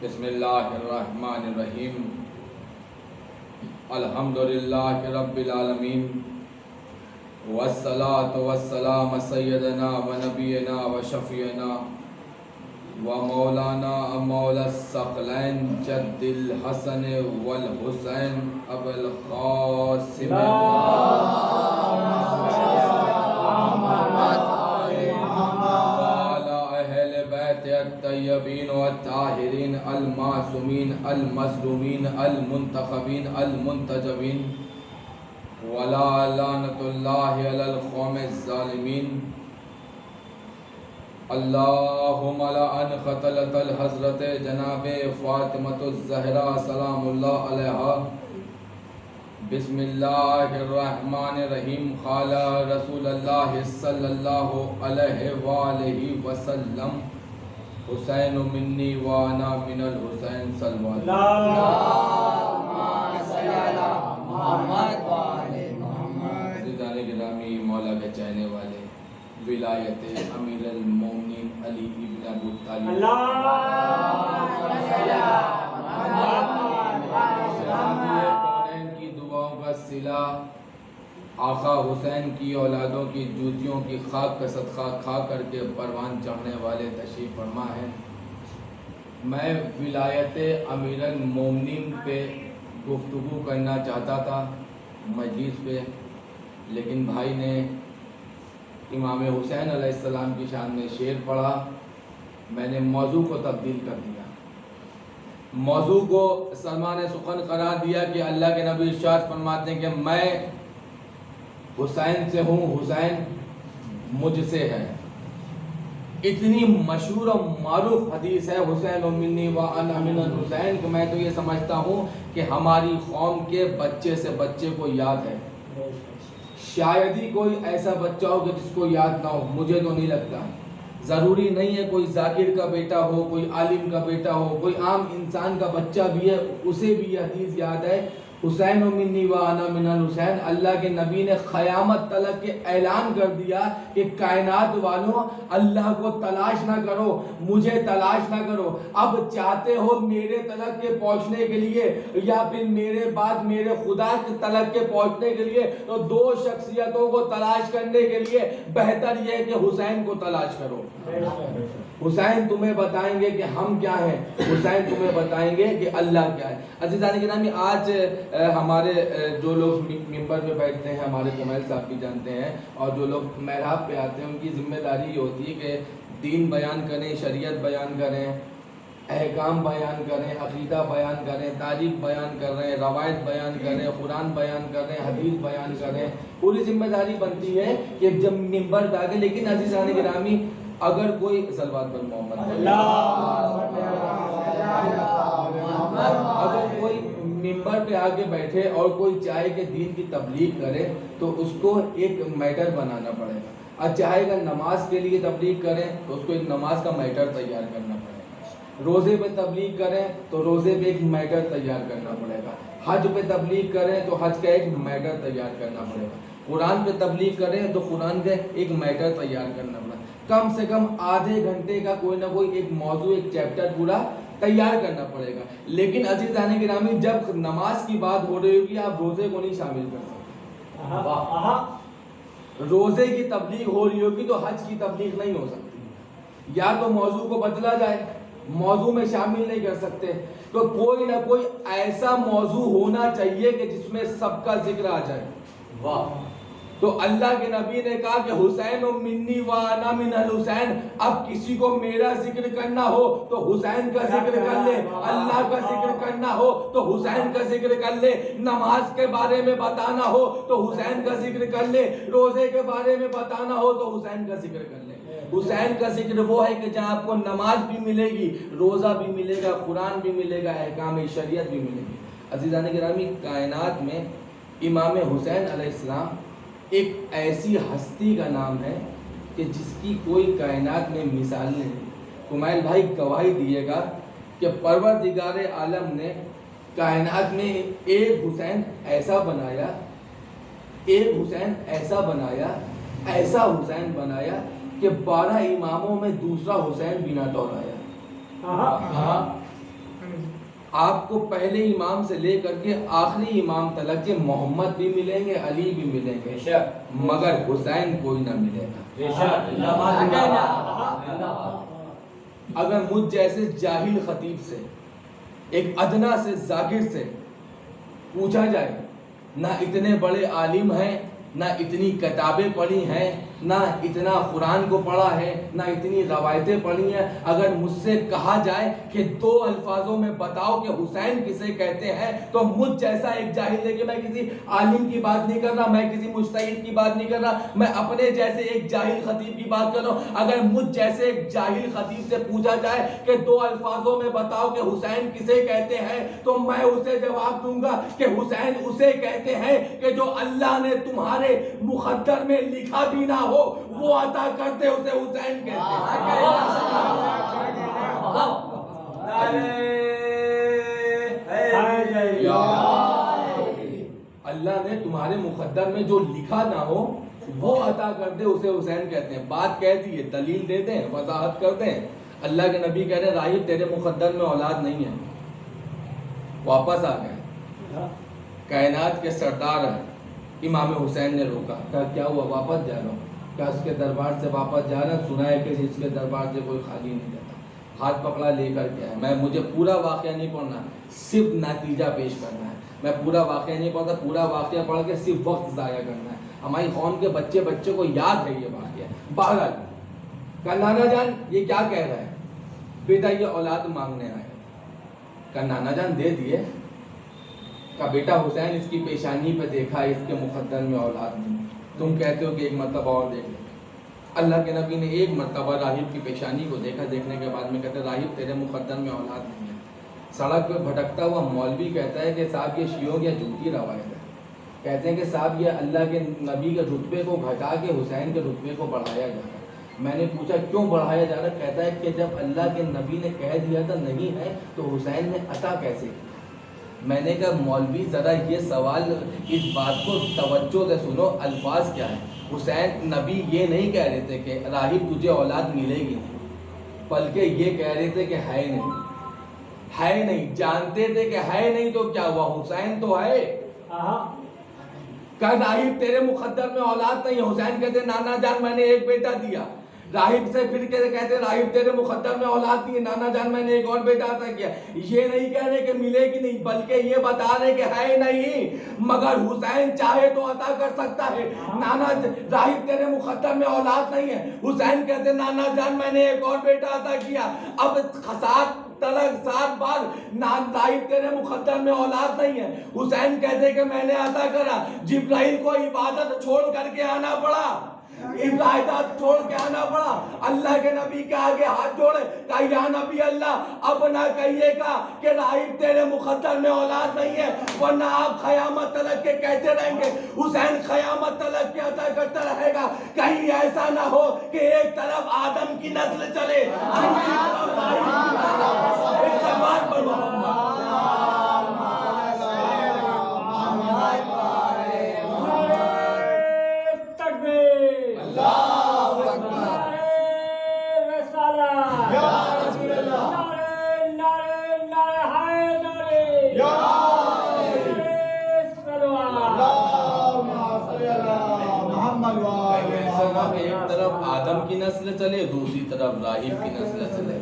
بسم اللہ الرحمن الرحیم الحمدللہ رب العالمین والصلاة والسلام سیدنا و نبینا و شفیعنا و مولانا مولا الثقلین جد الحسن والحسین ابو القاسم الطیبین والطاہرین المعصومین المظلومین المنتخبین المنتجبین ولا لعنۃ اللہ علی القوم الظالمین اللہم لعن قتلۃ الحضرت جناب فاطمۃ الزہرا سلام اللہ علیہا بسم اللہ الرحمن الرحیم قال رسول اللہ صلی اللہ علیہ وآلہ وسلم حسین منی وانا من الحسین صلی اللہ علیہ محمد عزیزان گرامی، مولا کے چاہنے والے، ولایت امیر المومنین علی ابن ابو طالب کی دعاؤں کا صلہ، آقا حسین کی اولادوں کی جوتیوں کی خاک کا صدقہ کھا کر کے پروان چڑھنے والے تشریف فرما ہے۔ میں ولایت امیر المومنین پہ گفتگو کرنا چاہتا تھا مجلس پہ، لیکن بھائی نے امام حسین علیہ السلام کی شان میں شعر پڑھا، میں نے موضوع کو تبدیل کر دیا، موضوع کو سلمان سخن قرار دیا کہ اللہ کے نبی ارشاد فرماتے ہیں کہ میں حسین سے ہوں، حسین مجھ سے ہے۔ اتنی مشہور و معروف حدیث ہے حسین منی وانا من الحسین کہ میں تو یہ سمجھتا ہوں کہ ہماری قوم کے بچے سے بچے کو یاد ہے، شاید ہی کوئی ایسا بچہ ہو کہ جس کو یاد نہ ہو، مجھے تو نہیں لگتا۔ ضروری نہیں ہے کوئی ذاکر کا بیٹا ہو، کوئی عالم کا بیٹا ہو، کوئی عام انسان کا بچہ بھی ہے، اسے بھی یہ حدیث یاد ہے، حسین منی وانا من الحسین۔ اللہ کے نبی نے قیامت تلک کے اعلان کر دیا کہ کائنات والوں، اللہ کو تلاش نہ کرو، مجھے تلاش نہ کرو، اب چاہتے ہو میرے تلک کے پہنچنے کے لیے یا پھر میرے بعد میرے خدا کے تلک کے پہنچنے کے لیے تو دو شخصیتوں کو تلاش کرنے کے لیے بہتر یہ ہے کہ حسین کو تلاش کرو۔ حسین تمہیں بتائیں گے کہ ہم کیا ہیں، حسین تمہیں بتائیں گے کہ اللہ کیا ہے۔ عزیزان گرامی، آج ہمارے جو لوگ ممبر پہ بیٹھتے ہیں، ہمارے کمیل صاحب بھی جانتے ہیں، اور جو لوگ محراب پہ آتے ہیں، ان کی ذمہ داری یہ ہوتی ہے کہ دین بیان کریں، شریعت بیان کریں، احکام بیان کریں، عقیدہ بیان کریں، تاریخ بیان کر رہے ہیں، روایت بیان کریں، قرآن بیان کر رہے ہیں، حدیث بیان کریں، پوری ذمہ داری بنتی ہے کہ جب ممبر پہ آگے۔ لیکن عزیزان گرامی، اگر کوئی صلوات پر محمد اگر کوئی ممبر پہ آگے بیٹھے اور کوئی چاہے کہ دین کی تبلیغ کرے تو اس کو ایک میٹر بنانا پڑے گا، اور چاہے گا نماز کے لیے تبلیغ کریں تو اس کو ایک نماز کا میٹر تیار کرنا پڑے گا، روزے پہ تبلیغ کریں تو روزے پہ ایک میٹر تیار کرنا پڑے گا، حج پہ تبلیغ کریں تو حج کا ایک میٹر تیار کرنا پڑے گا، قرآن پہ تبلیغ کریں تو قرآن کا ایک میٹر تیار کرنا پڑے گا، کم سے کم آدھے گھنٹے کا کوئی نہ کوئی ایک موضوع، ایک چیپٹر پورا تیار کرنا پڑے گا۔ لیکن عزیزان گرامی، جب نماز کی بات ہو رہی ہوگی آپ روزے کو نہیں شامل کر سکتے، روزے کی تبلیغ ہو رہی ہوگی تو حج کی تبلیغ نہیں ہو سکتی، یا تو موضوع کو بدلا جائے، موضوع میں شامل نہیں کر سکتے، تو کوئی نہ کوئی ایسا موضوع ہونا چاہیے کہ جس میں سب کا ذکر آ جائے۔ واہ! تو اللہ کے نبی نے کہا کہ حسین منی وانا من الحسین، اب کسی کو میرا ذکر کرنا ہو تو حسین کا ذکر کر لے، اللہ کا ذکر کرنا ہو تو حسین کا ذکر کر لے، نماز کے بارے میں بتانا ہو تو حسین کا ذکر کر لے، روزے کے بارے میں بتانا ہو تو حسین کا ذکر کر لے۔ حسین کا ذکر وہ ہے کہ جہاں آپ کو نماز بھی ملے گی، روزہ بھی ملے گا، قرآن بھی ملے گا، احکام شریعت بھی ملے گی۔ عزیزان گرامی، کائنات میں امام حسین علیہ السلام ایک ایسی ہستی کا نام ہے کہ جس کی کوئی کائنات میں مثال نہیں۔ کمیل بھائی گواہی دیے گا کہ پروردگار عالم نے کائنات میں ایک حسین ایسا بنایا، ایک حسین ایسا بنایا، ایسا حسین بنایا کہ 12 اماموں میں دوسرا حسین بنا ٹورایا۔ آپ کو پہلے امام سے لے کر کے آخری امام تلک کے محمد بھی ملیں گے، علی بھی ملیں گے، مگر حسین کوئی نہ ملے گا۔ اگر مجھ جیسے جاہل خطیب سے، ایک ادنا سے ذاکر سے پوچھا جائے، نہ اتنے بڑے عالم ہیں، نہ اتنی کتابیں پڑھی ہیں، نہ اتنا قرآن کو پڑھا ہے، نہ اتنی روایتیں پڑھی ہیں، اگر مجھ سے کہا جائے کہ 2 الفاظوں میں بتاؤ کہ حسین کسے کہتے ہیں، تو مجھ جیسا ایک جاہل ہے کہ میں کسی عالم کی بات نہیں کر رہا، میں کسی مجتہد کی بات نہیں کر رہا، میں اپنے جیسے ایک جاہل خطیب کی بات کر رہا ہوں۔ اگر مجھ جیسے ایک جاہل خطیب سے پوچھا جائے کہ 2 الفاظوں میں بتاؤ کہ حسین کسے کہتے ہیں، تو میں اسے جواب دوں گا کہ حسین اسے کہتے ہیں کہ جو اللہ نے تمہارے مقدر میں لکھا بھی نہ ہو وہ عطا کرتے، اسے حسین کہتے ہیں۔ اللہ نے تمہارے مقدر میں جو لکھا نہ ہو وہ عطا کرتے، اسے حسین کہتے ہیں۔ بات کہہ دی ہے، دلیل دے دیں، وضاحت کر دیں۔ اللہ کے نبی کہہ رہے راہب تیرے مقدر میں اولاد نہیں ہے، واپس آ گئے۔ کائنات کے سردار ہیں، امام حسین نے روکا، کہا کیا ہوا؟ واپس جا رہا ہوں۔ کیا اس کے دربار سے واپس جا رہا؟ سنا ہے کہ اس کے دربار سے کوئی خالی نہیں جاتا۔ ہاتھ پکڑا، لے کر کے آئے۔ مجھے پورا واقعہ نہیں پڑھنا، صرف نتیجہ پیش کرنا ہے۔ میں پورا واقعہ نہیں پڑھتا، پورا واقعہ پڑھ کے صرف وقت ضائع کرنا ہے۔ ہماری قوم کے بچے کو یاد ہے یہ واقعہ۔ بہرحال کہا نانا جان یہ کیا کہہ رہا ہے؟ بیٹا یہ اولاد مانگنے آیا۔ کہا نانا جان دے دیے۔ کہا بیٹا حسین اس کی پیشانی پہ دیکھا، اس کے مقدر میں اولاد نہیں، تم کہتے ہو کہ ایک مرتبہ اور دیکھ لیں۔ اللہ کے نبی نے ایک مرتبہ راہب کی پیشانی کو دیکھا، دیکھنے کے بعد میں کہتے راہب تیرے مقدر میں اولاد نہیں ہے۔ سڑک پہ بھٹکتا ہوا مولوی کہتا ہے کہ صاحب یہ شیعوں کی جھوٹی روایت ہے، کہتے ہیں کہ صاحب یہ اللہ کے نبی کے رتبے کو گھٹا کے حسین کے رتبے کو بڑھایا جا رہا ہے۔ میں نے پوچھا کیوں بڑھایا جا رہا ہے؟ کہتا ہے کہ جب اللہ کے نبی نے کہہ دیا تھا نہیں ہے تو حسین نے عطا کیسے کیا؟ میں نے کہا مولوی ذرا یہ سوال، اس بات کو توجہ سے سنو، الفاظ کیا ہے؟ حسین نبی یہ نہیں کہہ رہے تھے کہ راہب تجھے اولاد ملے گی نہیں، بلکہ یہ کہہ رہے تھے کہ ہے نہیں، ہے نہیں، جانتے تھے کہ ہے نہیں تو کیا ہوا، حسین تو ہے۔ کہ راہب تیرے مقدر میں اولاد نہیں ہے۔ حسین کہتے نانا جان میں نے ایک بیٹا دیا۔ راہب سے پھر کہتے راہب تیرے مقدر میں اولاد نہیں ہے، نانا جان میں نے ایک اور بیٹا عطا کیا۔ یہ نہیں کہہ رہے کہ ملے گی نہیں، بلکہ یہ بتا رہے کہ ہے نہیں، مگر حسین چاہے تو عطا کر سکتا ہے۔ نانا راہب تیرے مقدر میں اولاد نہیں ہے، حسین کہتے نانا جان میں نے ایک اور بیٹا عطا کیا۔ اب 7 بار راہب تیرے مقدر میں اولاد نہیں ہے، حسین کہتے کہ میں نے عطا کرا۔ جبرائیل کو عبادت چھوڑ کر کے آنا پڑا، عبادت چھوڑ کے آنا پڑا، اللہ کے نبی کے آگے ہاتھ جوڑے، کہا یا نبی اللہ اب نہ کہیے گا کہ راہب تیرے مقدر میں اولاد نہیں ہے، ورنہ آپ قیامت تلک کے کہتے رہیں گے حسین قیامت تلک کے عطا کرتا رہے گا۔ کہیں ایسا نہ ہو کہ ایک طرف آدم کی نسل چلے، ایک طرف آدم کی نسل چلے، دوسری طرف راہب کی نسل چلے۔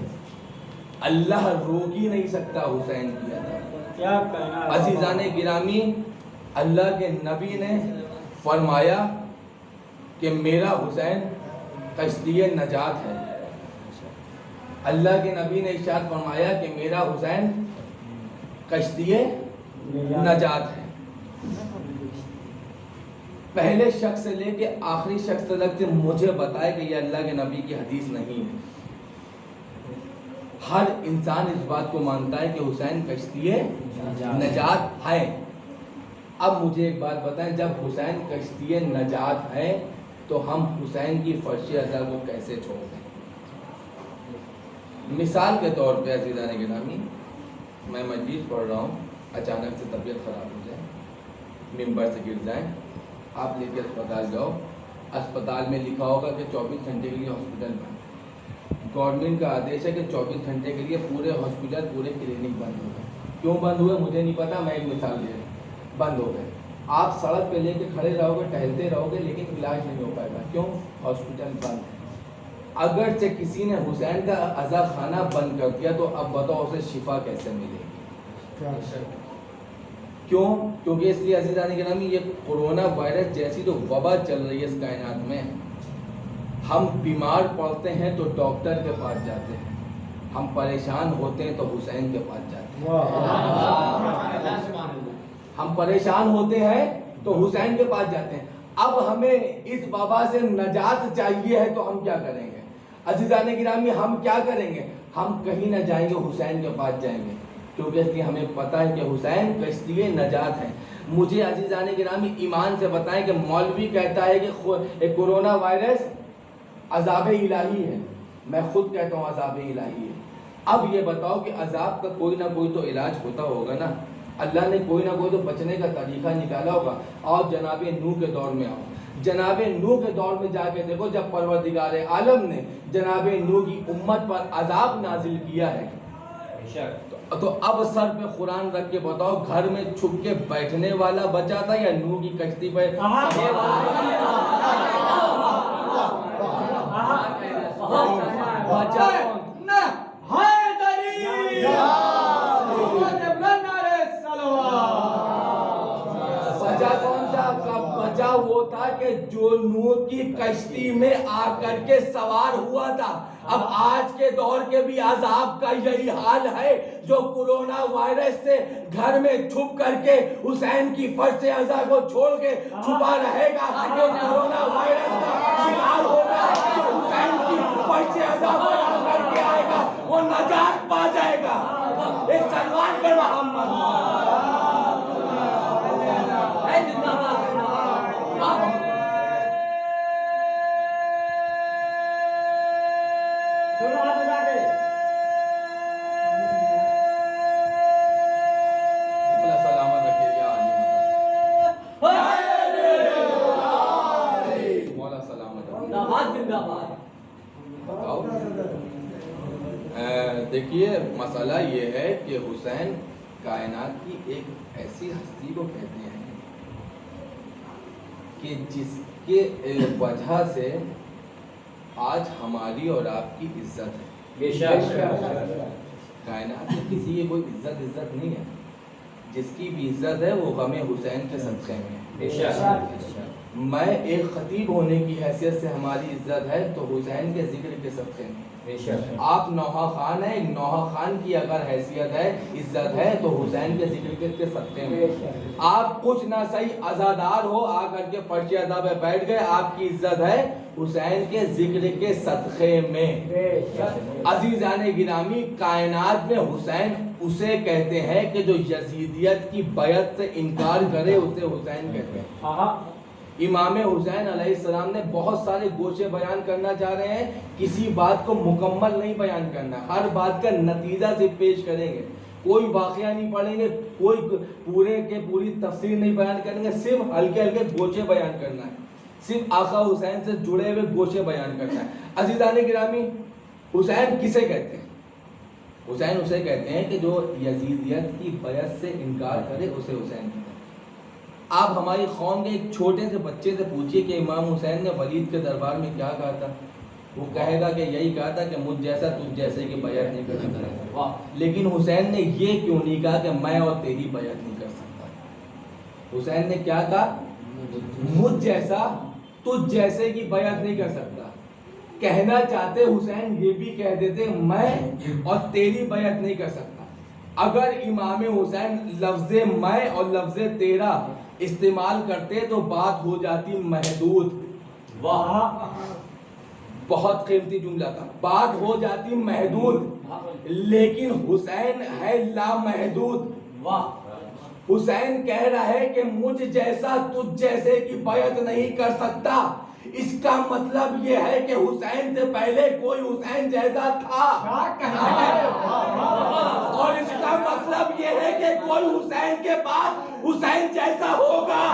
اللہ روک ہی نہیں سکتا حسین کی عطا۔ عزیزان گرامی، اللہ کے نبی نے فرمایا کہ میرا حسین کشتی نجات ہے۔ اللہ کے نبی نے ارشاد فرمایا کہ میرا حسین کشتی نجات ہے۔ پہلے شخص سے لے کے آخری شخص تک مجھے بتائے کہ یہ اللہ کے نبی کی حدیث نہیں ہے۔ ہر انسان اس بات کو مانتا ہے کہ حسین کشتی نجات ہے۔ اب مجھے ایک بات بتائیں، جب حسین کشتی نجات ہے تو ہم حسین کی فرش ازا کو کیسے چھوڑ دیں؟ مثال کے طور پہ عزیزان گرامی، میں مجلس پڑھ رہا ہوں، اچانک سے طبیعت خراب ہو جائے، ممبر سے گر جائیں، آپ لے کے اسپتال جاؤ، اسپتال میں لکھا ہوگا کہ 24 گھنٹے کے لیے ہاسپٹل بند۔ گورنمنٹ کا آدیش ہے کہ 24 گھنٹے کے لیے پورے ہاسپٹل، پورے کلینک بند ہوگا۔ کیوں بند ہوئے مجھے نہیں پتا، میں ایک مثال دے رہا ہوں، بند ہو گئے. آپ سڑک پہ لے کے کھڑے رہو گے، ٹہلتے رہو گے، لیکن علاج نہیں ہو پائے گا. کیوں؟ ہاسپٹل بند ہے. اگرچہ کسی نے حسین کا عزا خانہ بند کر دیا تو اب بتاؤ اسے شفا کیسے ملے گی؟ کیوں؟ کیونکہ اس لیے عزیزان گرامی یہ کورونا وائرس جیسی جو وبا چل رہی ہے اس کائنات میں، ہم بیمار پڑتے ہیں تو ڈاکٹر کے پاس جاتے ہیں، ہم پریشان ہوتے ہیں تو حسین کے پاس جاتے ہیں. ہم پریشان ہوتے ہیں تو حسین کے پاس جاتے ہیں. اب ہمیں اس وبا سے نجات چاہیے ہے تو ہم کیا کریں گے عزیزان گرامی؟ ہم کیا کریں گے؟ ہم کہیں نہ جائیں گے، حسین کے پاس جائیں گے، کیونکہ اس لیے ہمیں پتہ ہے کہ حسین کشتی نجات ہے. مجھے عزیزان گرامی ایمان سے بتائیں کہ مولوی کہتا ہے کہ کورونا وائرس عذاب الہی ہے، میں خود کہتا ہوں عذاب الہی ہے. اب یہ بتاؤ کہ عذاب کا کوئی نہ کوئی تو علاج ہوتا ہوگا نا، اللہ نے کوئی نہ کوئی تو بچنے کا طریقہ نکالا ہوگا. اور جناب نوح کے دور میں آؤ، جناب نوح کے دور میں جا کے دیکھو، جب پروردگار عالم نے جناب نوح کی امت پر عذاب نازل کیا ہے تو اب سر پہ قرآن رکھ کے بتاؤ گھر میں چھپ کے بیٹھنے والا بچا تھا یا نوح کی کشتی پہ بچا؟ بچا وہ تھا کہ جو نوح کی کشتی میں آ کر کے سوار ہوا تھا. اب آج کے دور کے بھی عذاب کا یہی حال ہے، جو کورونا وائرس سے گھر میں چھپ کر کے حسین کی فرش عزا کو چھوڑ کے چھپا رہے گا، جو کورونا وائرس کا شکار ہوگا تو حسین کی فرش عزا پر آ کر کے آئے گا، وہ نجات پا جائے گا. ایک سلمان پر محمد دیکھیے مسئلہ یہ ہے کہ حسین کائنات کی ایک ایسی ہستی کو کہتے ہیں کہ جس کے وجہ سے آج ہماری اور آپ کی عزت ہے. کائنات میں کسی کی کوئی عزت نہیں ہے، جس کی بھی عزت ہے وہ غم حسین کے صدقے میں ہے. میں ایک خطیب ہونے کی حیثیت سے ہماری عزت ہے تو حسین کے ذکر کے صدقے میں. آپ نوحہ خان ہیں، نوحہ خان کی اگر حیثیت ہے عزت ہے تو حسین کے ذکر کے صدقے میں. آپ کچھ نہ صحیح عزادار ہو، آ کر کے فرش عزا پہ بیٹھ گئے، آپ کی عزت ہے حسین کے ذکر کے صدقے میں. عزیزان گرامی کائنات میں حسین اسے کہتے ہیں کہ جو یزیدیت کی بیعت سے انکار کرے اسے حسین کہتے ہیں. امام حسین علیہ السلام نے بہت سارے گوشے بیان کرنا چاہ رہے ہیں، کسی بات کو مکمل نہیں بیان کرنا، ہر بات کا نتیجہ سے پیش کریں گے. کوئی واقعہ نہیں پڑھیں گے، کوئی پورے کے پوری تفسیر نہیں بیان کریں گے، صرف ہلکے ہلکے گوشے بیان کرنا ہے، صرف آقا حسین سے جڑے ہوئے گوشے بیان کرنا ہے. عزیزان گرامی حسین کسے کہتے ہیں؟ حسین اسے کہتے ہیں کہ جو یزیدیت کی بیعت سے انکار کرے اسے حسین کہتے ہیں. آپ ہماری قوم کے ایک چھوٹے سے بچے سے پوچھئے کہ امام حسین نے ولید کے دربار میں کیا کہا تھا، وہ کہے گا کہ یہی کہا تھا کہ مجھ جیسا تجھ جیسے کی بیعت نہیں کر سکتا. لیکن حسین نے یہ کیوں نہیں کہا کہ میں اور تیری بیعت نہیں کر سکتا؟ حسین نے کیا کہا؟ مجھ جیسا تجھ جیسے کی بیعت نہیں کر سکتا. کہنا چاہتے حسین یہ بھی کہہ دیتے میں اور تیری بیعت نہیں کر سکتا. اگر امام حسین لفظ میں اور لفظ تیرا استعمال کرتے تو بات ہو جاتی محدود. واہ، بہت قیمتی جملہ تھا، بات ہو جاتی محدود، لیکن حسین ہے لامحدود. واہ، حسین کہہ رہا ہے کہ مجھ جیسا تجھ جیسے کی بیعت نہیں کر سکتا. اس کا مطلب یہ ہے کہ حسین سے پہلے کوئی حسین جیسا تھا، اور اس کا مطلب یہ ہے کہ کوئی حسین کے بعد حسین جیسا ہوگا.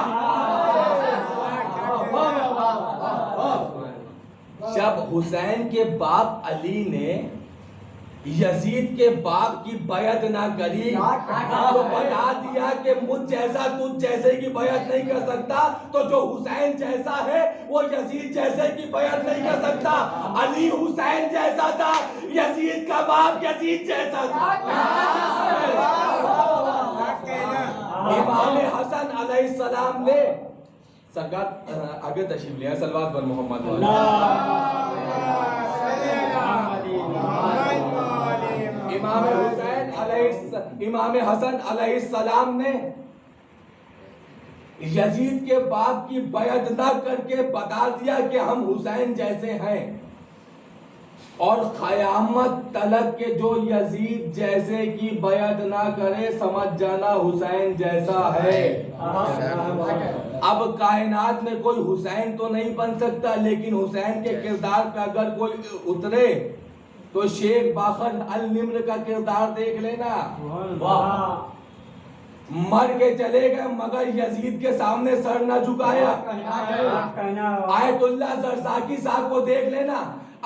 جب حسین کے باپ علی نے یزید کے باپ کی بیعت نہ کری تو بتا دیا کہ مجھ جیسا تجھ جیسے کی بیعت نہیں کر سکتا، تو جو حسین جیسا ہے وہ یزید جیسے کی بیعت نہیں کر سکتا۔ علی حسین جیسا تھا، یزید کا باپ یزید جیسا تھا۔ امام حسن علیہ السلام نے سرکار آگے تشریف لیا، صلوات بر محمد امام حسن علیہ السلام نے یزید کے باپ کی بیعت نہ کر کے بتا دیا کہ ہم حسین جیسے ہیں، اور قیامت تلک کے جو یزید جیسے کی بیعت نہ کرے سمجھ جانا حسین جیسا ہے۔ اب کائنات میں کوئی حسین تو نہیں بن سکتا، لیکن حسین کے کردار پہ اگر کوئی اترے تو شیخ باخر النمر کا کردار دیکھ لینا۔ مر کے چلے گئے مگر یزید کے سامنے سر نہ جھکایا۔ آیت اللہ زرزاکی صاحب کو دیکھ لینا،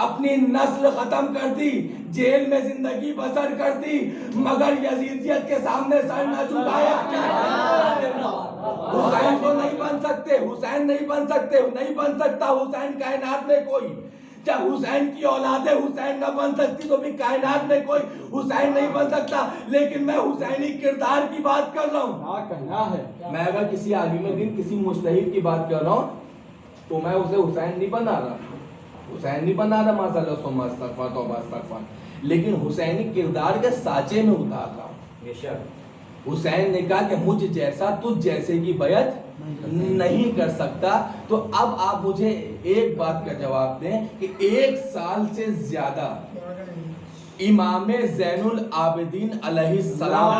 اپنی نسل ختم کر دی، جیل میں زندگی بسر کر دی، مگر یزیدیت کے سامنے سر نہ جھکایا۔ حسین تو نہیں بن سکتے، حسین نہیں بن سکتے، نہیں بن سکتا حسین کائنات میں کوئی۔ جب حسین کی اولاد حسین نہ بن سکتی تو بھی کائنات میں کوئی حسین نہیں بن سکتا۔ لیکن میں حسینی کردار کی بات کر رہا ہوں۔ میں اگر کسی عالم دین، کسی مجتہد کی بات کر رہا ہوں تو میں اسے حسین نہیں بنا رہا، حسین نہیں بنا رہا، ماشاء اللہ ثم استغفر توبہ استغفر، لیکن حسینی کردار کے سانچے میں اتار رہا ہوں۔ حسین نے کہا کہ مجھ جیسا تجھ جیسے کی بیعت نہیں کر سکتا۔ تو اب آپ مجھے ایک بات کا جواب دیں کہ 1 سال سے زیادہ امام زین العابدین علیہ السلام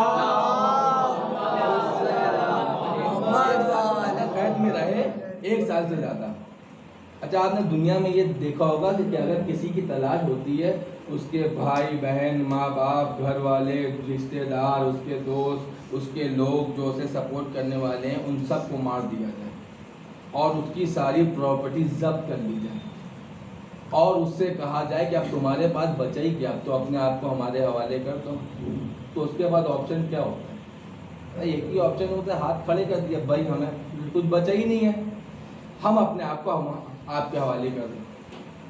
قید میں رہے 1 سال سے زیادہ۔ اچھا، آپ نے دنیا میں یہ دیکھا ہوگا کہ اگر کسی کی تلاش ہوتی ہے، اس کے بھائی بہن، ماں باپ، گھر والے، رشتہ دار، اس کے دوست، اس کے لوگ جو اسے سپورٹ کرنے والے ہیں، ان سب کو مار دیا جائے اور اس کی ساری پراپرٹی ضبط کر لی جائے اور اس سے کہا جائے کہ اب تمہارے پاس بچا ہی کیا، اب تو اپنے آپ کو ہمارے حوالے کر دو، تو اس کے بعد آپشن کیا ہوتا ہے؟ ایک ہی آپشن ہوتا ہے، ہاتھ کھڑے کر دیا، بھائی ہمیں کچھ بچا ہی نہیں ہے، ہم اپنے آپ کو آپ کے حوالے کر دیں۔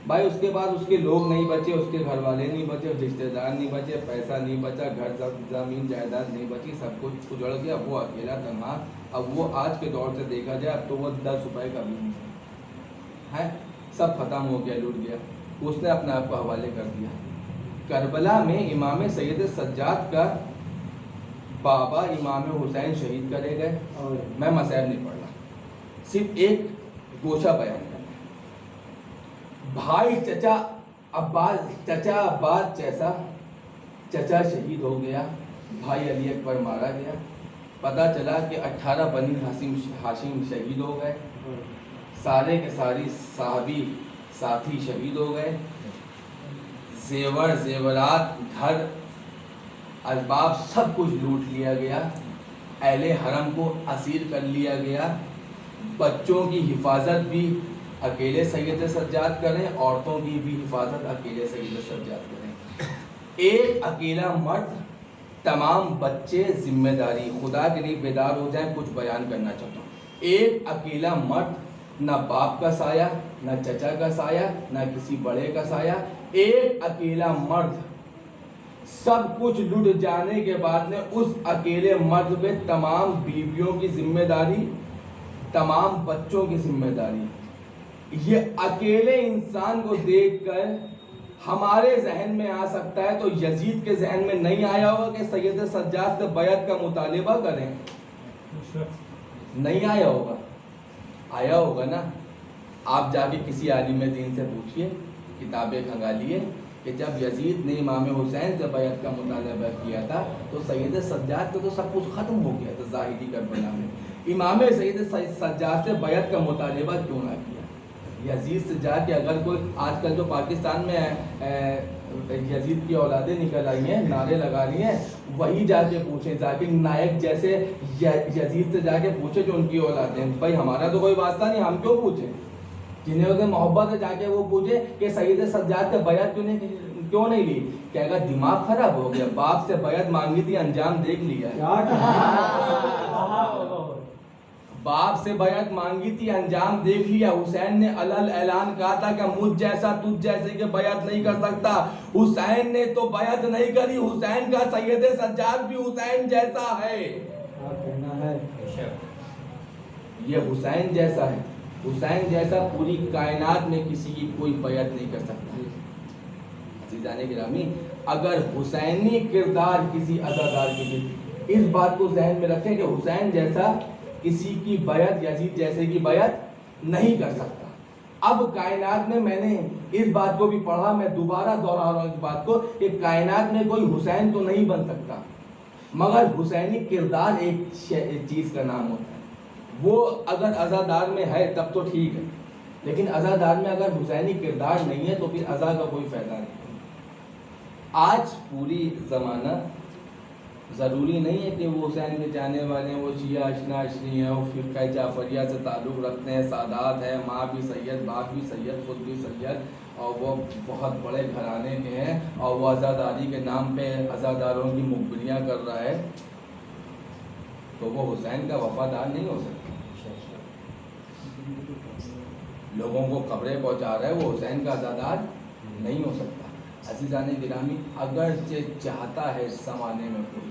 بھائی اس کے بعد اس کے لوگ نہیں بچے، اس کے گھر والے نہیں بچے، رشتہ دار نہیں بچے، پیسہ نہیں بچا، گھر زمین جائیداد نہیں بچی، سب کچھ اجڑ گیا، وہ اکیلا تنہا۔ اب وہ آج کے دور سے دیکھا جائے اب تو وہ 10 روپے کا بھی نہیں ہے، سب ختم ہو گیا، لوٹ گیا، اس نے اپنے آپ کو حوالے کر دیا۔ کربلا میں امام سید سجاد کا بابا امام حسین شہید کرے گئے۔ میں مسائل نہیں پڑھ رہا، صرف ایک گوشہ بیان کرنا۔ بھائی چچا عباس جیسا چچا شہید ہو گیا، بھائی علی اکبر مارا گیا، پتہ چلا کہ 18 بنی ہاشم شہید ہو گئے، سارے کے ساری صحابی ساتھی شہید ہو گئے، زیورات، گھر، اسباب سب کچھ لوٹ لیا گیا، اہل حرم کو اسیر کر لیا گیا، بچوں کی حفاظت بھی اکیلے سید سجاد کریں، عورتوں کی بھی حفاظت اکیلے سید سجاد کریں، ایک اکیلا مرد، تمام بچے، ذمہ داری، خدا کے لیے بیدار ہو جائیں، کچھ بیان کرنا چاہتا ہوں۔ ایک اکیلا مرد، نہ باپ کا سایہ، نہ چچا کا سایہ، نہ کسی بڑے کا سایہ، ایک اکیلا مرد، سب کچھ لٹ جانے کے بعد میں اس اکیلے مرد پہ تمام بیویوں کی ذمہ داری، تمام بچوں کی ذمہ داری۔ یہ اکیلے انسان کو دیکھ کر ہمارے ذہن میں آ سکتا ہے تو یزید کے ذہن میں نہیں آیا ہوگا کہ سید سجاد سے بیعت کا مطالبہ کریں؟ نہیں آیا ہوگا، آیا ہوگا نا۔ آپ جا کے کسی عالم دین سے پوچھئے، کتابیں کھنگالیے کہ جب یزید نے امام حسین سے بیعت کا مطالبہ کیا تھا تو سید سجاد کا تو سب کچھ ختم ہو گیا تھا ظاہری کربلا میں، امام سید سجاد سے بیعت کا مطالبہ کیوں نہ کیا؟ یزید سے جا کے اگر کوئی آج کل جو پاکستان میں یزید کی اولادیں نکل آئی ہیں، نعرے لگا رہی ہیں، وہی جا کے پوچھیں، ذاکر نائک جیسے یزید سے جا کے پوچھیں جو ان کی اولادیں، بھائی ہمارا تو کوئی واسطہ نہیں، ہم کیوں پوچھیں؟ جنہیں اسے محبت ہے جا کے وہ پوچھے کہ سید سجاد سے بیعت کیوں نہیں کیوں نہیں لی؟ کہے گا دماغ خراب ہو گیا، باپ سے بیعت مانگی تھی انجام دیکھ لیا، باپ سے بیعت مانگی تھی انجام دیکھ لیا۔ حسین نے علل اعلان کہا تھا کہ مجھ جیسا تجھ جیسے کہ بیعت نہیں کر سکتا، حسین نے تو بیعت نہیں کری، حسین کا سید سجاد بھی حسین جیسا ہے، یہ حسین جیسا ہے، حسین جیسا پوری کائنات میں کسی کی کوئی بیعت نہیں کر سکتا۔ عزیزان گرامی، اگر حسینی کردار کسی عزادار کی، اس بات کو ذہن میں رکھیں کہ حسین جیسا کسی کی بیعت یزید جیسے کی بیعت نہیں کر سکتا۔ اب کائنات میں نے اس بات کو بھی پڑھا، میں دوبارہ دوہرا رہا ہوں اس بات کو کہ کائنات میں کوئی حسین تو نہیں بن سکتا، مگر حسینی کردار ایک چیز کا نام ہوتا ہے، وہ اگر عزادار میں ہے تب تو ٹھیک ہے، لیکن عزادار میں اگر حسینی کردار نہیں ہے تو پھر عزا کا کوئی فائدہ نہیں۔ آج پوری زمانہ ضروری نہیں ہے کہ وہ حسین کے جانے والے ہیں، وہ شیعہ اشنا اشنی ہیں، وہ فرقہ جعفریہ سے تعلق رکھتے ہیں، سادات ہیں، ماں بھی سید، باپ بھی سید، خود بھی سید، اور وہ بہت بڑے گھرانے کے ہیں، اور وہ عزاداری کے نام پہ عزاداروں کی مخبریاں کر رہا ہے، تو وہ حسین کا وفادار نہیں ہو سکتا۔ لوگوں کو خبریں پہنچا رہا ہے، وہ حسین کا عزادار نہیں ہو سکتا۔ عزیزان گرامی، اگرچہ چاہتا ہے زمانے میں کوئی،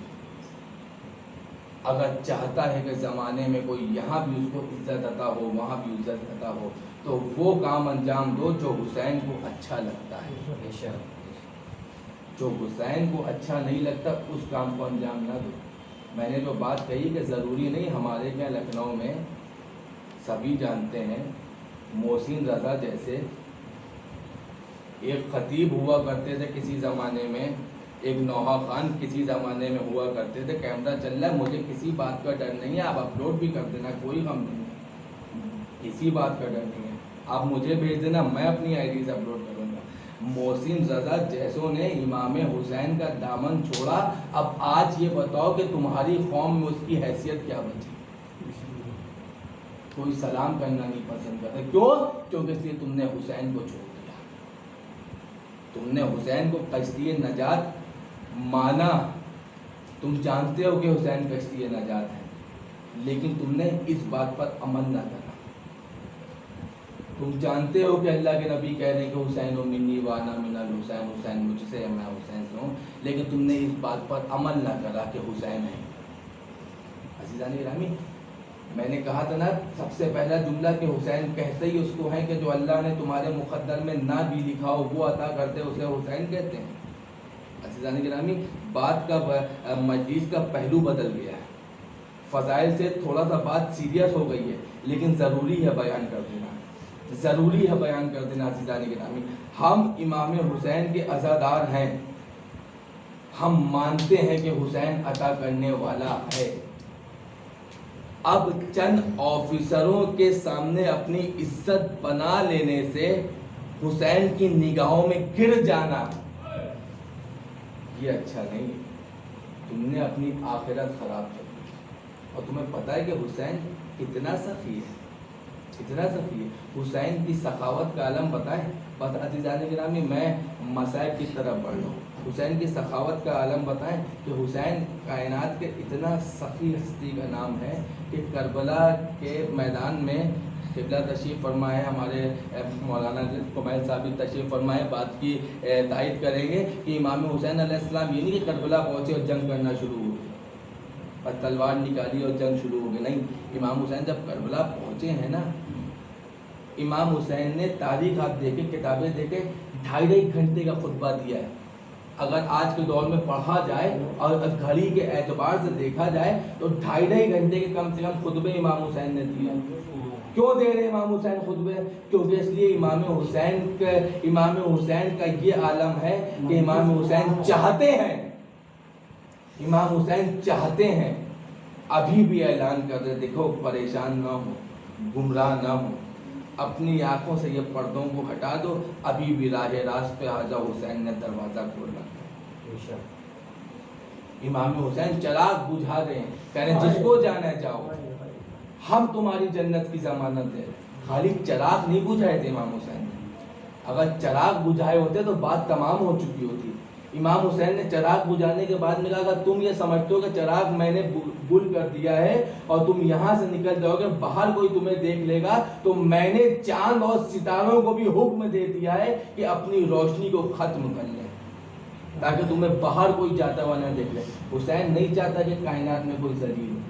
اگر چاہتا ہے کہ زمانے میں کوئی یہاں بھی اس کو عزت عطا ہو، وہاں بھی عزت عطا ہو، تو وہ کام انجام دو جو حسین کو اچھا لگتا ہے، جو حسین کو اچھا نہیں لگتا اس کام کو انجام نہ دو۔ میں نے جو بات کہی کہ ضروری نہیں، ہمارے کیا لکھنؤ میں سبھی جانتے ہیں، محسن رضا جیسے ایک خطیب ہوا کرتے تھے کسی زمانے میں، ایک نوحہ خان کسی زمانے میں ہوا کرتے تھے، کیمرہ چل رہا ہے، مجھے کسی بات کا ڈر نہیں ہے، آپ اپلوڈ بھی کر دینا، کوئی غم نہیں ہے، کسی بات کا ڈر نہیں ہے، آپ مجھے بھیج دینا، میں اپنی آئی ڈی سے اپلوڈ کروں گا۔ محسن رضا جیسوں نے امام حسین کا دامن چھوڑا، اب آج یہ بتاؤ کہ تمہاری قوم میں اس کی حیثیت کیا بچی؟ کوئی سلام کرنا نہیں پسند کرتا، کیوں؟ کیونکہ اس لیے تم نے حسین کو چھوڑ دیا، تم نے حسین کو کشتی نجات مانا، تم جانتے ہو کہ حسین کشتی نجات ہے، لیکن تم نے اس بات پر عمل نہ کرا۔ تم جانتے ہو کہ اللہ کے نبی کہہ رہے ہیں کہ حسین منی وانا من الحسین، حسین مجھ سے ہے، میں حسین سے ہوں، لیکن تم نے اس بات پر عمل نہ کرا کہ حسین ہے۔ عزیزان گرامی، میں نے کہا تھا نا سب سے پہلا جملہ کہ حسین کہتے ہی اس کو ہیں کہ جو اللہ نے تمہارے مقدر میں نہ بھی لکھا ہو وہ عطا کرتے، اسے حسین کہتے ہیں۔ عزیزان گرامی، بات کا مجلس کا پہلو بدل گیا ہے، فضائل سے تھوڑا سا بات سیریس ہو گئی ہے، لیکن ضروری ہے بیان کر دینا، ضروری ہے بیان کر دینا۔ عزیزان گرامی، ہم امام حسین کے عزادار ہیں، ہم مانتے ہیں کہ حسین عطا کرنے والا ہے۔ اب چند آفیسروں کے سامنے اپنی عزت بنا لینے سے حسین کی نگاہوں میں گر جانا یہ اچھا نہیں ہے، تم نے اپنی آخرت خراب کر دی۔ اور تمہیں پتہ ہے کہ حسین کتنا سخی ہے، کتنا سخی ہے، حسین کی سخاوت کا عالم بتائیں۔ بس عزیزان گرامی، میں مصائب کی طرف بڑھ رہا ہوں، حسین کی سخاوت کا عالم بتائیں کہ حسین کائنات کے اتنا سخی ہستی کا نام ہے کہ کربلا کے میدان میں قبلہ تشریف فرمائے، ہمارے مولانا کمیل صاحب تشریف فرمائے، بات کی تائید کریں گے کہ امام حسین علیہ السلام یہ نہیں کہ کربلا پہنچے اور جنگ کرنا شروع ہو گئی اور تلوار نکالی اور جنگ شروع ہو گئی، نہیں، امام حسین جب کربلا پہنچے ہیں نا، امام حسین نے تاریخ آپ دیکھیں، کتابیں دیکھیں، 2.5 گھنٹے کا خطبہ دیا ہے۔ اگر آج کے دور میں پڑھا جائے اور گھڑی کے اعتبار سے دیکھا جائے تو 2.5 گھنٹے کے کم سے کم خطبے امام حسین نے دیے۔ کیوں دے رہے امام حسین خطبے؟ کیونکہ اس لیے امام حسین کا یہ عالم ہے کہ امام حسین چاہتے ہیں، امام حسین چاہتے ہیں، ابھی بھی اعلان کر رہے، دیکھو پریشان نہ ہو، گمراہ نہ ہو، اپنی آنکھوں سے یہ پردوں کو ہٹا دو، ابھی بھی راہ راست پہ آجا حسین نے دروازہ کھولا۔ امام حسین چراغ بجھا دیں، کہہ رہے جس کو جانا ہے جاؤ، ہم تمہاری جنت کی ضمانت دے رہے۔ خالی چراغ نہیں بجھائے تھے امام حسین نے، اگر چراغ بجھائے ہوتے تو بات تمام ہو چکی ہوتی. امام حسین نے چراغ بجھانے کے بعد میں کہا اگر تم یہ سمجھتے ہو کہ چراغ میں نے گل کر دیا ہے اور تم یہاں سے نکل جاؤ گے, باہر کوئی تمہیں دیکھ لے گا, تو میں نے چاند اور ستاروں کو بھی حکم دے دیا ہے کہ اپنی روشنی کو ختم کر لیں تاکہ تمہیں باہر کوئی جاتا ہوا نہ دیکھ لے. حسین نہیں چاہتا کہ کائنات میں کوئی ذلیل ہو,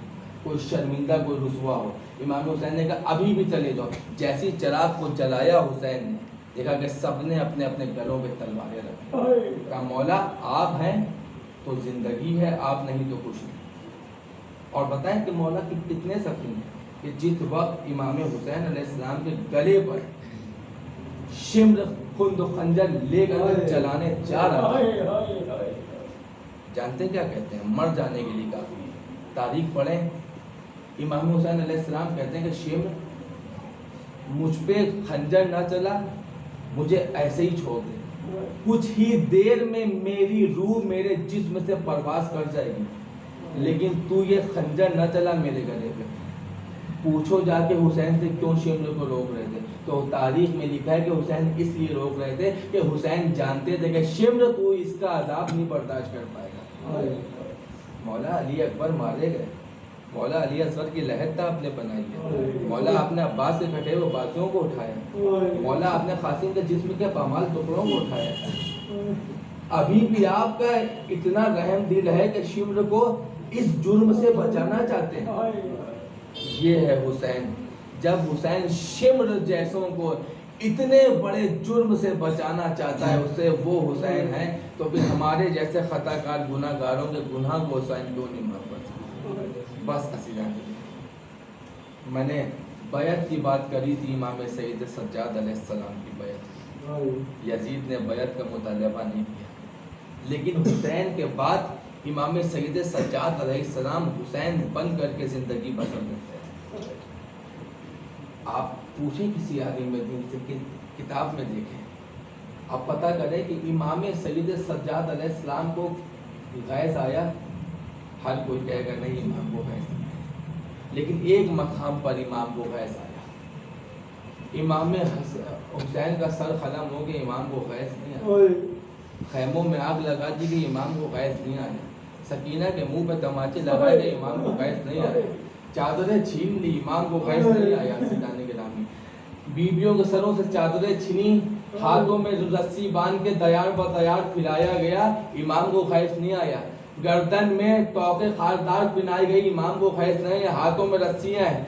کوئی شرمندہ, کوئی رسوا ہو. امام حسین نے کہا ابھی بھی چلے جاؤ. جیسی چراغ کو جلایا حسین نے, دیکھا کہ سب نے اپنے اپنے گلوں پہ تلواریں رکھی. کہا مولا آپ ہیں تو زندگی ہے, آپ نہیں تو کچھ نہیں. اور بتائیں کہ مولا کی کتنے سخی ہیں کہ جس وقت امام حسین علیہ السلام کے گلے پر شمر خند و خنجر لے کر چلانے جا رہا تھا, جانتے کیا کہتے ہیں؟ مر جانے کے لیے کافی ہے. تاریخ پڑھیں, امام حسین علیہ السلام کہتے ہیں کہ شمر مجھ پہ خنجر نہ چلا, مجھے ایسے ہی چھوڑ دے, کچھ ہی دیر میں میری روح میرے جسم سے پرواز کر جائے گی, لیکن تو یہ خنجر نہ چلا میرے گلے پہ. پوچھو جا کے حسین سے کیوں شمر کو روک رہے تھے, تو تاریخ میں لکھا ہے کہ حسین اس لیے روک رہے تھے کہ حسین جانتے تھے کہ شمر تو اس کا عذاب نہیں برداشت کر پائے گا. مولا علی اکبر مارے گئے, مولا علی اصغر کی لہر آپ نے بنائی ہے, مولا آپ نے عباس کے کٹے ہوئے بازوؤں کو اٹھایا, مولا آپ نے قاسم کے جسم کے پامال ٹکڑوں کو اٹھایا. ابھی بھی آپ کا اتنا رحم دل ہے کہ شمر کو اس جرم سے بچانا چاہتے ہیں. یہ ہے حسین. جب حسین شمر جیسوں کو اتنے بڑے جرم سے بچانا چاہتا ہے, اس سے وہ حسین ہے, تو پھر ہمارے جیسے خطا کار گناہ گاروں کے گناہ کو حسین کیوں نہیں معاف کر سکتا؟ بس اسیدان میں نے بیعت کی بات کری تھی, امام سید سجاد علیہ السلام کی بیعت. یزید نے بیعت کا مطالبہ نہیں کیا, لیکن حسین کے بعد امام سید سجاد علیہ السلام حسین بن کر کے زندگی بسر کرتے ہیں. آپ پوچھیں کسی عالم دین سے کہ کتاب میں دیکھیں, آپ پتہ کریں کہ امام سید سجاد علیہ السلام کو غیظ آیا. ہر کوئی کہے گا نہیں امام کو غیظ نہیں آیا, لیکن ایک مقام پر امام کو غیظ آیا. امام حسین کا سر قلم ہو کہ امام کو غیظ نہیں آیا, خیموں میں آگ لگا دی کہ امام کو غیظ نہیں آیا, سکینہ کے منہ پہ تماچے لگائے گئے امام کو غیظ نہیں آیا, چادریں چھین لی امام کو غیظ نہیں آیا. سیدان گرامی, بیویوں کے سروں سے چادریں چھینی, ہاتھوں میں رسی باندھ کے دیار بدیار پھرایا گیا, امام کو غیظ نہیں آیا. گردن میں توقے خاردار پہنائی گئی, امام کو غیظ نہیں آیا. ہاتھوں میں رسیاں ہیں,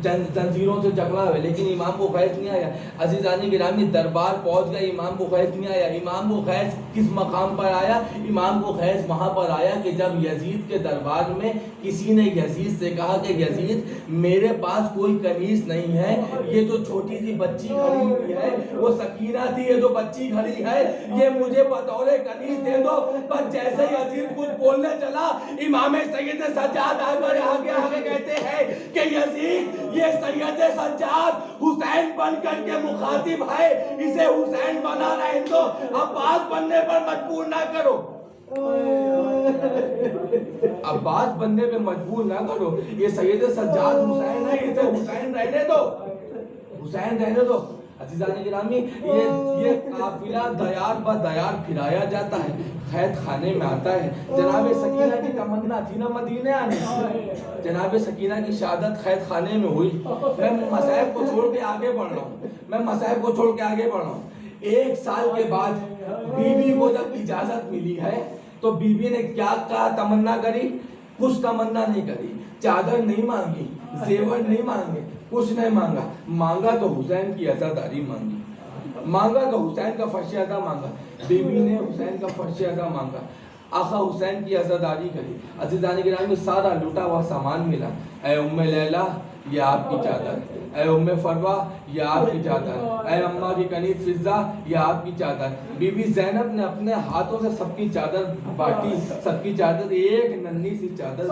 زنجیروں سے جکڑا ہوئے, لیکن امام کو غیظ نہیں آیا. عزیزان گرامی, دربار پہنچ گئے, امام کو غیظ نہیں آیا. امام کو غیظ کس مقام پر آیا؟ امام کو غیظ وہاں پر آیا کہ جب یزید کے دربار میں کسی نے یزید سے کہا کہ یزید میرے پاس کوئی کنیز نہیں ہے, یہ جو چھوٹی سی بچی کھڑی ہوئی ہے وہ سکینہ تھی, یہ جو بچی کھڑی ہے یہ مجھے بطور کنیز دے دو. بس جیسے یزید کچھ بولنے چلا, امام سید سجاد آگے کہتے ہیں کہ یزید یہ سید سجاد حسین بن کر کے مخاطب ہے, اسے حسین بنا رہے تو عباس بننے پر مجبور نہ کرو. عباس بننے پہ مجبور نہ کرو, یہ سید سجاد حسین ہے, اسے حسین رہنے دو, حسین رہنے دو. عزیزان گرامی, یہ قافلہ دیار بدیار پھرایا جاتا ہے, قید خانے میں آتا ہے. جناب سکینہ کی تمنا تھی نا مدینے آنے, جناب سکینہ کی شہادت قید خانے میں ہوئی. میں مصائب کو چھوڑ کے آگے بڑھ رہا ہوں, 1 سال کے بعد بیوی کو جب اجازت ملی ہے تو بیوی نے کیا کہا, تمنا کری؟ کچھ تمنا نہیں کری, چادر نہیں مانگی, زیور نہیں مانگے, کچھ نہیں مانگا. مانگا تو حسین کی عزاداری مانگی, مانگا تو حسین کا فرش ادا مانگا. بیوی نے حسین کا فرش ادا مانگا, آقا حسین کی عزاداری کری. عزیزان گرامی, سارا لوٹا ہوا سامان ملا. اے ام لیلا یہ آپ کی چادر, اے ام فروا یہ آپ کی چادر, اے اماں کی کنیز فضہ یہ آپ کی چادر. بی بی زینب نے اپنے ہاتھوں سے سب کی چادر بانٹی, سب کی چادر ایک ننھی سی چادر.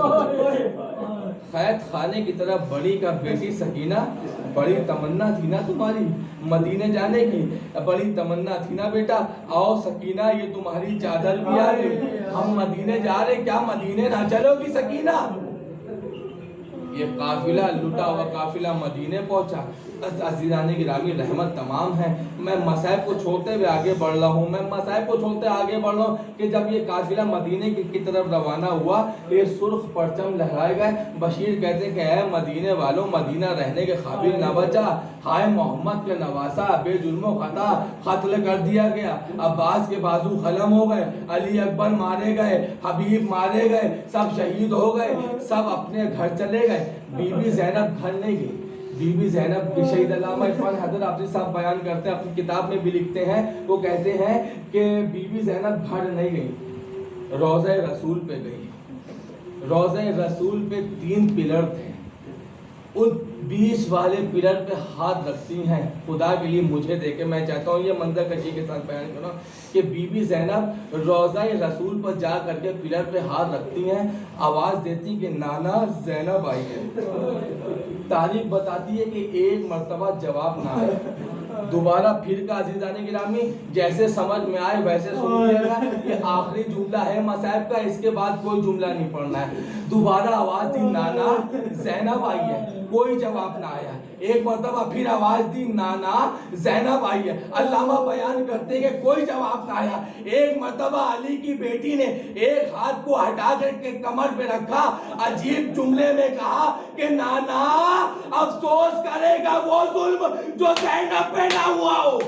قید خانے کی طرف بڑی کا بیٹی سکینہ, بڑی تمنا تھی نا تمہاری مدینے جانے کی, بڑی تمنا تھی نا بیٹا, آؤ سکینہ یہ تمہاری چادر بھی آ گئی, ہم مدینے جا رہے, کیا مدینے نہ چلو گی سکینہ؟ یہ قافلہ لٹا ہوا قافلہ مدینے پہنچا. عزیزان گرامی رحمت تمام ہے. میں مصائب کو چھوڑتے ہوئے آگے بڑھ رہا ہوں, کہ جب یہ قافلہ مدینے کی طرف روانہ ہوا, یہ سرخ پرچم لہرائے گئے. بشیر کہتے ہیں کہ اے مدینے والوں, مدینہ رہنے کے قابل نہ بچا, ہائے محمد کے نواسا, بے جرم و خطا قتل کر دیا گیا. عباس کے بازو قلم ہو گئے, علی اکبر مارے گئے, حبیب مارے گئے, سب شہید ہو گئے, سب اپنے گھر چلے گئے. بی بی زینب گھر نہیں گئی. بی بی زینب کی شہید علامہ عرفان حیدر آفریدی صاحب بیان کرتے ہیں, اپنی کتاب میں بھی لکھتے ہیں, وہ کہتے ہیں کہ بی بی زینب گھر نہیں گئی, روضہ رسول پہ گئی. روضہ رسول پہ 3 پلر تھے, ان 20 والے پلر پہ ہاتھ رکھتی ہیں. خدا کے لیے مجھے دیکھے, میں چاہتا ہوں یہ منظر کشی کے ساتھ بیان کرنا, کہ بی بی زینب روضہ رسول پر جا کر کے پلر پہ ہاتھ رکھتی ہیں, آواز دیتی کہ نانا زینب آئی ہے. تاریخ بتاتی ہے کہ ایک مرتبہ جواب نہ آئے. دوبارہ پھر کا عزیزان گرامی جیسے سمجھ میں آئے ویسے سنیے گا. یہ آخری جملہ ہے مصائب کا, اس کے بعد کوئی جملہ نہیں پڑھنا ہے. دوبارہ آواز دی نانا زینب آئی ہے, کوئی جواب نہ آیا. ایک مرتبہ پھر آواز دی نانا زینب آئی ہے. علامہ بیان کرتے کہ کوئی جواب نہ آیا. ایک مرتبہ علی کی بیٹی نے ایک ہاتھ کو ہٹا کر کے کمر پہ رکھا, عجیب جملے میں کہا کہ نانا افسوس کرے گا وہ ظلم جو زینب پہ نہ ہوا ہو.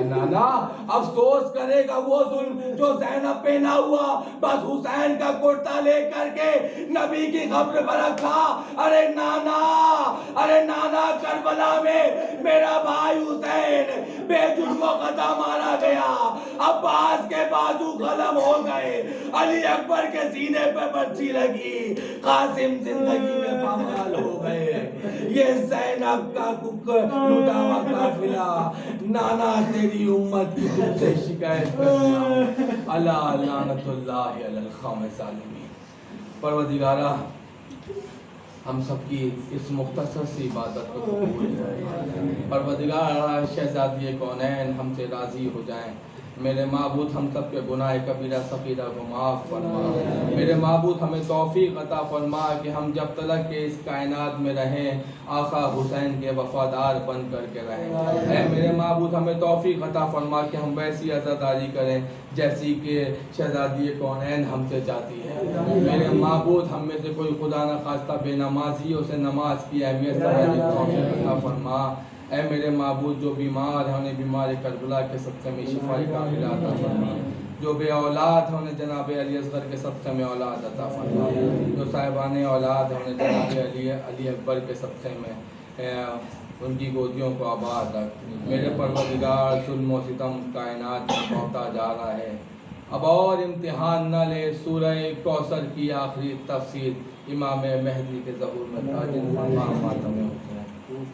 نانا افسوس کرے گا وہ ظلم جو زینب پہ نہ ہوا. بس حسین کا کرتا لے کر کے نبی کی قبر پر رکھا. ارے نانا کربلا میں میرا بھائی حسین بے جرم و خطا مارا گیا. عباس کے بازو قلم ہو گئے, علی اکبر کے سینے پہ برچی لگی, قاسم زندگی میں پامال ہو گئے. یہ زینب کا لٹا ہوا قافلہ, نانا تیری امت کی تم سے شکایت کرنا. الا لعنت اللہ علی القوم الظالمین. پروردگارہ ہم سب کی اس مختصر سی عبادت کو قبول کرے. پروردگارہ شہزادی کونین ہم سے راضی ہو جائیں. میرے معبود ہم سب کے گناہ کبیرہ صغیرہ کو معاف فرما. میرے معبود ہمیں توفیق عطا فرما کہ ہم جب تلک کے اس کائنات میں رہیں آقا حسین کے وفادار بن کر کے رہیں. اے میرے معبود ہمیں توفیق عطا فرما کہ ہم ویسی عزاداری کریں جیسی کہ شہزادی کونین ہم سے چاہتی ہے. میرے معبود ہم میں سے کوئی خدا نہ خواستہ بے نمازی ہو, اسے نماز کی اہمیت سمجھنے کی توفیق عطا فرما. اے میرے معبود جو بیمار ہیں انہیں بیمار کربلا کے صدقے میں شفا کاملہ عطا فرما. جو بے اولاد ہیں انہیں جناب علی اصغر کے صدقے میں اولاد عطا فرما. جو صاحبان اولاد ہیں انہیں جناب علی اکبر کے صدقے میں ان کی گودیوں کو آباد رکھ. میرے پروردگار ظلم و ستم کائنات میں بڑھتا جا رہا ہے, اب اور امتحان نہ لے. سورہ کوثر کی آخری تفسیر امام مہدی کے ظہور میں تاج فرما ماتم حسین.